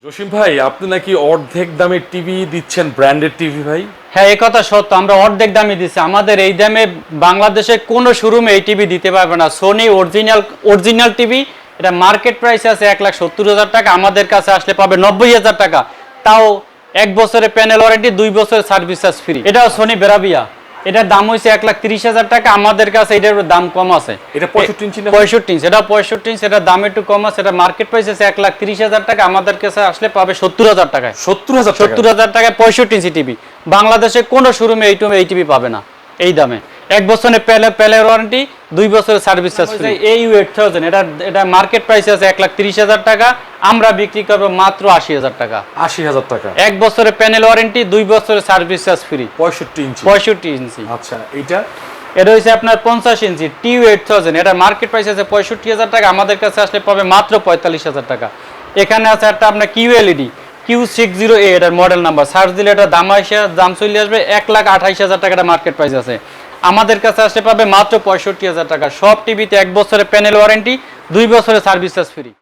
জসিম ভাই, আপনি নাকি অর্ধেক দামে টিভি দিচ্ছেন, ব্র্যান্ডেড টিভি ভাই? হ্যাঁ, এই কথা সত্য। আমরা অর্ধেক দামে দিচ্ছি। আমাদের এই দামে বাংলাদেশে কোনো শোরুমে এই টিভি দিতে পারবে না। সোনি অরিজিনাল টিভি, এটা মার্কেট প্রাইস আছে 1,70,000 টাকা, আমাদের কাছে আসলে পাবে 90,000 টাকা। তাও 1 বছরের প্যানেল ওয়ারেন্টি, 2 বছরের সার্ভিস চার্জ ফ্রি। এটাও সোনি বেরাবিয়া, এটার দাম হয়েছে 1,30,000 টাকা। আমাদের কাছে এটার দাম কম আছে। এটা 65 ইঞ্চি না? 65 ইঞ্চি, এটা 65 ইঞ্চি, এটার দাম একটু কম আছে। এটা মার্কেট প্রাইস আছে 1,30,000 টাকা, আমাদের কাছে আসলে পাবে 70,000 টাকায়। 70,000 টাকা? 70,000 টাকায় 65 ইঞ্চি টিভি। বাংলাদেশে কোনো শোরুমে এই টিভি পাবে না এই দামে। 1 বছরের প্যানেল ওয়ারেন্টি, 2 বছরের সার্ভিস চার্জ ফ্রি। AU 8000, এটা মার্কেট প্রাইস আছে 1,30,000 টাকা, আমরা বিক্রি করব মাত্র 80,000 টাকা। 80,000 টাকা? 1 বছরের প্যানেল ওয়ারেন্টি, 2 বছরের সার্ভিস চার্জ ফ্রি। 65 ইঞ্চি? 65 ইঞ্চি। আচ্ছা, এইটা? এটা হচ্ছে আপনার 50 ইঞ্চি TU 8000, এটা মার্কেট প্রাইস আছে 65,000 টাকা, আমাদের কাছে আসলে পাবে মাত্র 45,000 টাকা। এখানে আছে একটা আপনার QLED Q60A, এটার মডেল নাম্বার, সার্চ দিলে এটা দাম চলে আসবে 1,28,000 টাকা, এটা মার্কেট প্রাইস আছে। আমাদের কাছে আসলে পাবে মাত্র 65,000 টাকা। সব টিভিতে 1 বছরের প্যানেল ওয়ারেন্টি, 2 বছরের সার্ভিস চার্জ ফ্রি।